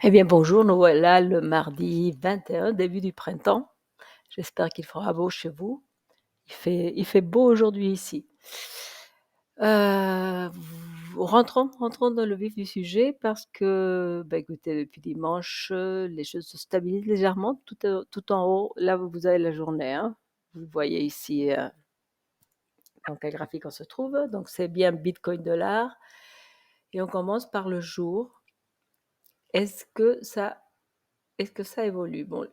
Eh bien, bonjour, nous voilà le mardi 21, début du printemps. J'espère qu'il fera beau chez vous. Il fait beau aujourd'hui ici. Rentrons dans le vif du sujet parce que, bah, écoutez, depuis dimanche, les choses se stabilisent légèrement tout en haut. Là, vous avez la journée, hein. Vous voyez ici, dans quel graphique on se trouve. Donc, c'est bien Bitcoin dollar et on commence par le jour. Est-ce que ça est-ce que ça évolue? Bon,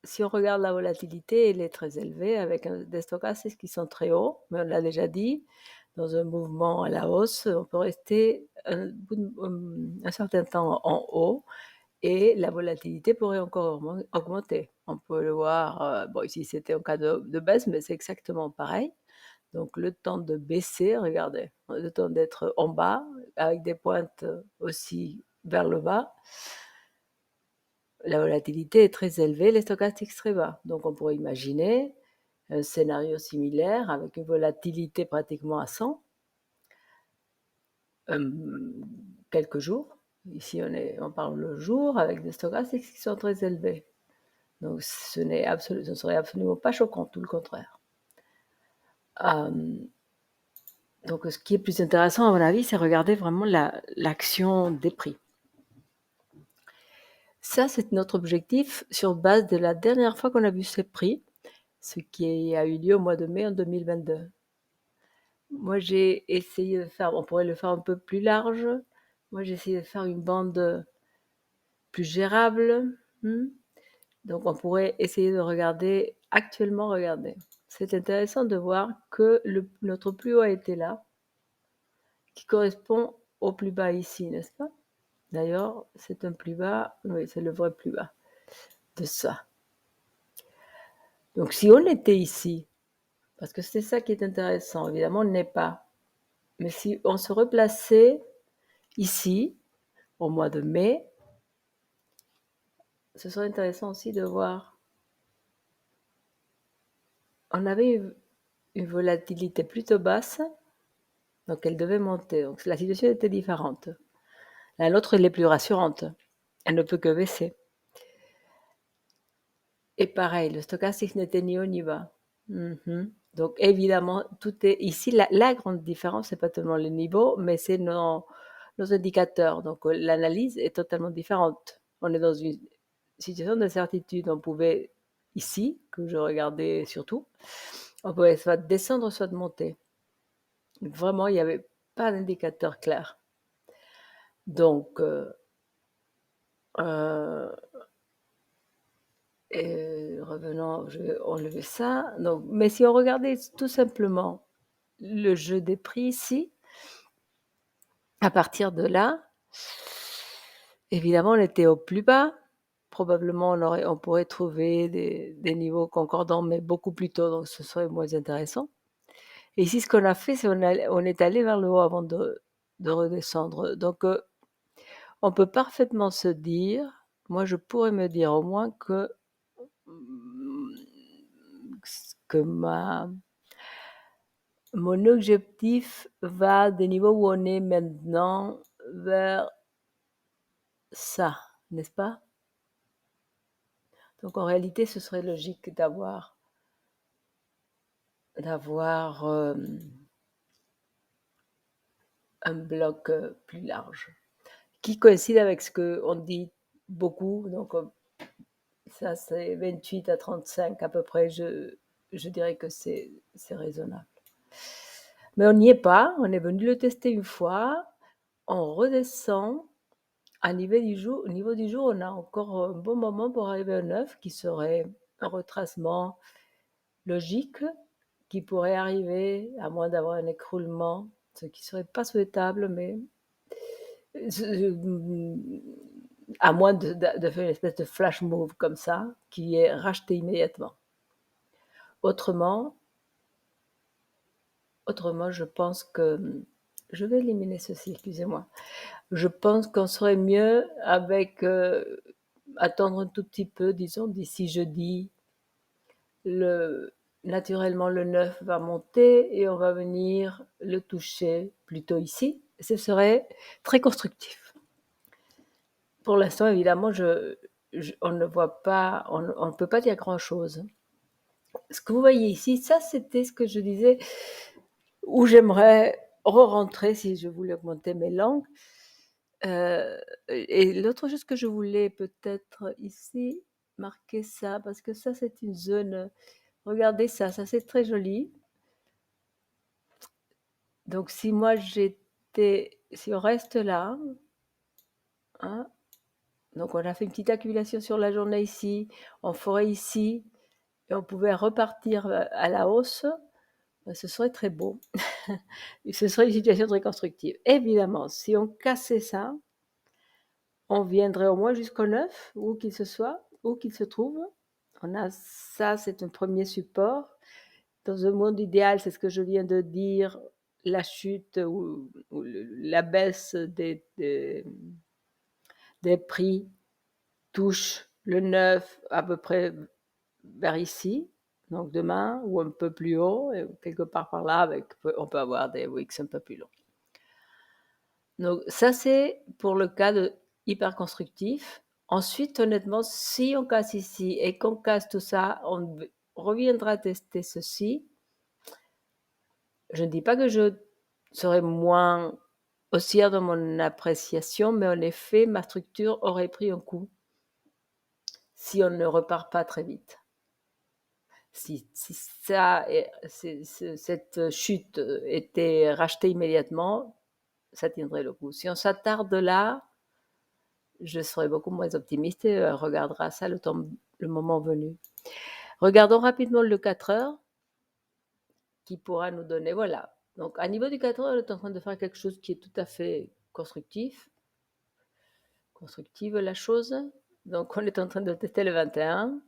si on regarde la volatilité, elle est très élevée avec des stochastiques qui sont très hauts, mais on l'a déjà dit, dans un mouvement à la hausse, on peut rester un certain temps en haut et la volatilité pourrait encore augmenter. On peut le voir, bon ici c'était en cas de baisse, mais c'est exactement pareil. Donc le temps de baisser, regardez, le temps d'être en bas avec des pointes aussi vers le bas. La volatilité est très élevée, les stochastiques très bas. Donc on pourrait imaginer un scénario similaire avec une volatilité pratiquement à 100, quelques jours. Ici on parle le jour avec des stochastiques qui sont très élevés. Donc ce ne serait absolument pas choquant, tout le contraire. Donc ce qui est plus intéressant à mon avis, c'est regarder vraiment l'action des prix. Ça, c'est notre objectif sur base de la dernière fois qu'on a vu ces prix, ce qui a eu lieu au mois de mai en 2022. Moi, j'ai essayé de faire, on pourrait le faire un peu plus large. Moi, j'ai essayé de faire une bande plus gérable. Donc, on pourrait essayer de regarder, actuellement regarder. C'est intéressant de voir que notre plus haut a été là, qui correspond au plus bas ici, n'est-ce pas? D'ailleurs, c'est un plus bas, oui, c'est le vrai plus bas de ça. Donc, si on était ici, parce que c'est ça qui est intéressant, évidemment, on n'est pas. Mais si on se replaçait ici, au mois de mai, ce serait intéressant aussi de voir. On avait une volatilité plutôt basse, donc elle devait monter. Donc la situation était différente. La nôtre, elle est plus rassurante. Elle ne peut que baisser. Et pareil, le stochastique n'était ni haut ni bas. Donc évidemment, tout est ici. La grande différence, c'est pas tellement le niveau, mais c'est nos indicateurs. Donc l'analyse est totalement différente. On est dans une situation d'incertitude. On pouvait ici, que je regardais surtout, on pouvait soit descendre, soit monter. Vraiment, il n'y avait pas d'indicateur clair. Donc, revenons, je vais enlever ça. Donc, mais si on regardait tout simplement le jeu des prix ici, à partir de là, évidemment, on était au plus bas. Probablement, on pourrait trouver des niveaux concordants, mais beaucoup plus tôt, donc ce serait moins intéressant. Et ici, ce qu'on a fait, c'est on est allé vers le haut avant de redescendre. Donc, on peut parfaitement se dire, moi je pourrais me dire au moins que mon objectif va des niveaux où on est maintenant vers ça, n'est-ce pas? Donc en réalité, ce serait logique d'avoir un bloc plus large, qui coïncide avec ce qu'on dit beaucoup. Donc ça, c'est 28 à 35 à peu près. Je dirais que c'est raisonnable. Mais on n'y est pas. On est venu le tester une fois. On redescend. Au niveau du jour, on a encore un bon moment pour arriver au 9, qui serait un retracement logique, qui pourrait arriver, à moins d'avoir un écroulement, ce qui ne serait pas souhaitable, mais à moins de faire une espèce de flash move comme ça, qui est racheté immédiatement. Autrement, je pense que... Je vais éliminer ceci, excusez-moi. Je pense qu'on serait mieux avec... attendre un tout petit peu, disons, d'ici jeudi. Naturellement, le 9 va monter et on va venir le toucher plutôt ici. Ce serait très constructif. Pour l'instant, évidemment, on ne voit pas, on ne peut pas dire grand-chose. Ce que vous voyez ici, ça, c'était ce que je disais, où j'aimerais re-rentrer si je voulais augmenter mes langues. Et l'autre chose que je voulais peut-être ici marquer ça, parce que ça, c'est une zone. Regardez ça, ça c'est très joli. Donc, si moi si on reste là, hein, donc on a fait une petite accumulation sur la journée ici, on ferait ici, et on pouvait repartir à la hausse, ben, ce serait très beau. Ce serait une situation très constructive. Évidemment, si on cassait ça, on viendrait au moins jusqu'au 9, où qu'il se soit, où qu'il se trouve. On a ça, c'est un premier support. Dans un monde idéal, c'est ce que je viens de dire, la chute ou la baisse des prix touche le 9 à peu près vers ici, donc demain, ou un peu plus haut, et quelque part par là, on peut avoir des wicks un peu plus longs. Donc ça, c'est pour le cas de hyper constructif. Ensuite, honnêtement, si on casse ici et qu'on casse tout ça, on reviendra tester ceci. Je ne dis pas que je serais moins haussière dans mon appréciation, mais en effet, ma structure aurait pris un coup si on ne repart pas très vite. Si cette chute était rachetée immédiatement, ça tiendrait le coup. Si on s'attarde là, je serais beaucoup moins optimiste et regardera ça le moment venu. Regardons rapidement le 4 heures qui pourra nous donner, voilà. Donc, à niveau du 4 heures, on est en train de faire quelque chose qui est tout à fait constructive la chose. Donc, on est en train de tester le 21,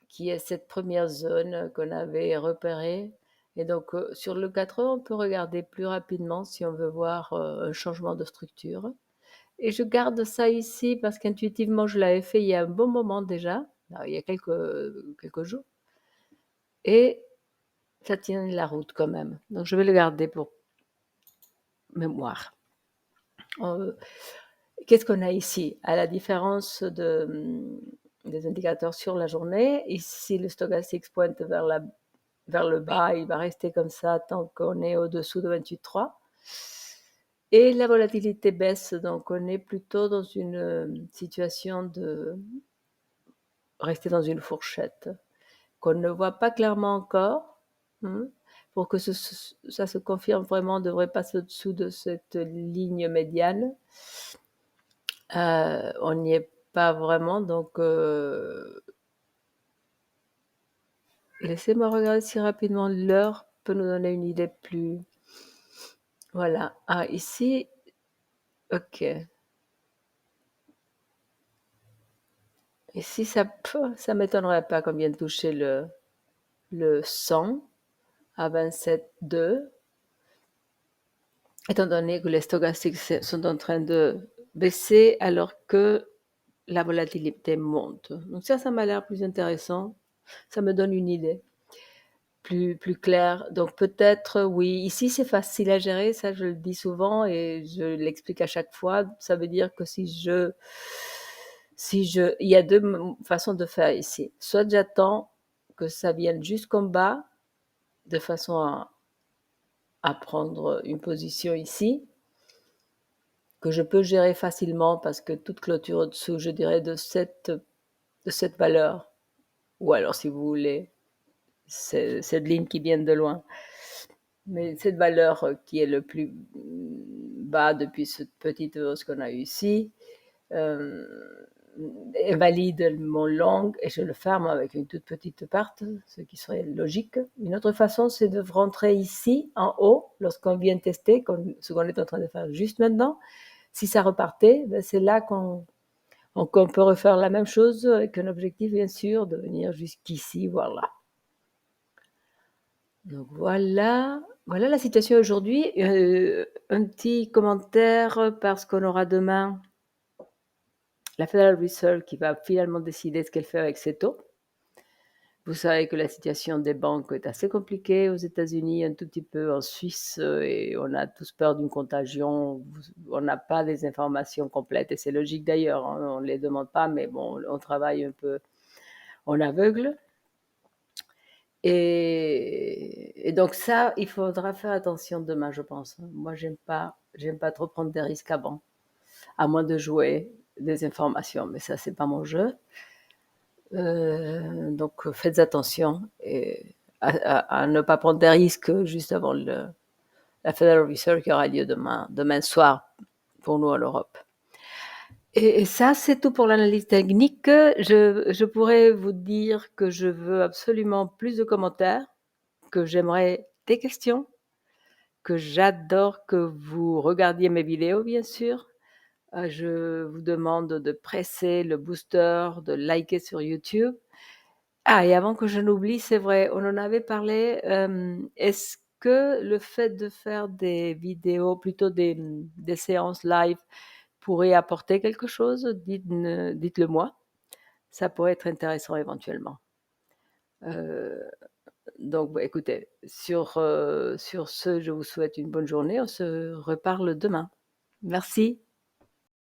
qui est cette première zone qu'on avait repérée. Et donc, sur le 4 heures, on peut regarder plus rapidement si on veut voir un changement de structure. Et je garde ça ici parce qu'intuitivement, je l'avais fait il y a un bon moment déjà, il y a quelques jours. Et ça tient la route quand même. Donc, je vais le garder pour mémoire. Qu'est-ce qu'on a ici? À la différence des indicateurs sur la journée, ici, le stochastique pointe vers le bas, il va rester comme ça tant qu'on est au-dessous de 28,3. Et la volatilité baisse, donc on est plutôt dans une situation de rester dans une fourchette qu'on ne voit pas clairement encore. Pour que ça se confirme vraiment, on devrait passer au-dessous de cette ligne médiane. On n'y est pas vraiment, donc laissez-moi regarder si rapidement l'heure peut nous donner une idée plus. Voilà. Ah, ici, ok. Ici, ça m'étonnerait pas qu'on vienne toucher le 100 à 27,2, étant donné que les stochastiques sont en train de baisser alors que la volatilité monte. Donc ça m'a l'air plus intéressant. Ça me donne une idée plus claire. Donc peut-être, oui, ici c'est facile à gérer, ça je le dis souvent et je l'explique à chaque fois. Ça veut dire que il y a deux façons de faire ici. Soit j'attends que ça vienne jusqu'en bas de façon à prendre une position ici, que je peux gérer facilement parce que toute clôture au-dessous, je dirais, de cette valeur, ou alors si vous voulez, cette ligne qui vient de loin. Mais cette valeur qui est le plus bas depuis cette petite hausse qu'on a eue ici, invalide mon long et je le ferme avec une toute petite part, ce qui serait logique. Une autre façon, c'est de rentrer ici, en haut, lorsqu'on vient tester, ce qu'on est en train de faire juste maintenant. Si ça repartait, ben c'est là qu'on peut refaire la même chose avec un objectif, bien sûr, de venir jusqu'ici, voilà. Donc voilà la situation aujourd'hui. Un petit commentaire parce qu'on aura demain la Federal Reserve qui va finalement décider ce qu'elle fait avec ses taux. Vous savez que la situation des banques est assez compliquée aux États-Unis, un tout petit peu en Suisse, et on a tous peur d'une contagion. On n'a pas des informations complètes et c'est logique d'ailleurs, hein, on ne les demande pas, mais bon, on travaille un peu en aveugle. Et donc ça, il faudra faire attention demain, je pense. Moi, j'aime pas trop prendre des risques avant, à moins de jouer des informations, mais ça, c'est pas mon jeu. Donc faites attention et à ne pas prendre des risques juste avant la Federal Reserve qui aura lieu demain soir pour nous en Europe. Et ça, c'est tout pour l'analyse technique. Je pourrais vous dire que je veux absolument plus de commentaires, que j'aimerais des questions, que j'adore que vous regardiez mes vidéos, bien sûr. Je vous demande de presser le booster, de liker sur YouTube. Ah, et avant que je n'oublie, c'est vrai, on en avait parlé, est-ce que le fait de faire des vidéos, plutôt des séances live pourrait apporter quelque chose? Dites-le moi, ça pourrait être intéressant éventuellement. Heu, donc bah, écoutez, sur ce, je vous souhaite une bonne journée, on se reparle demain. Merci.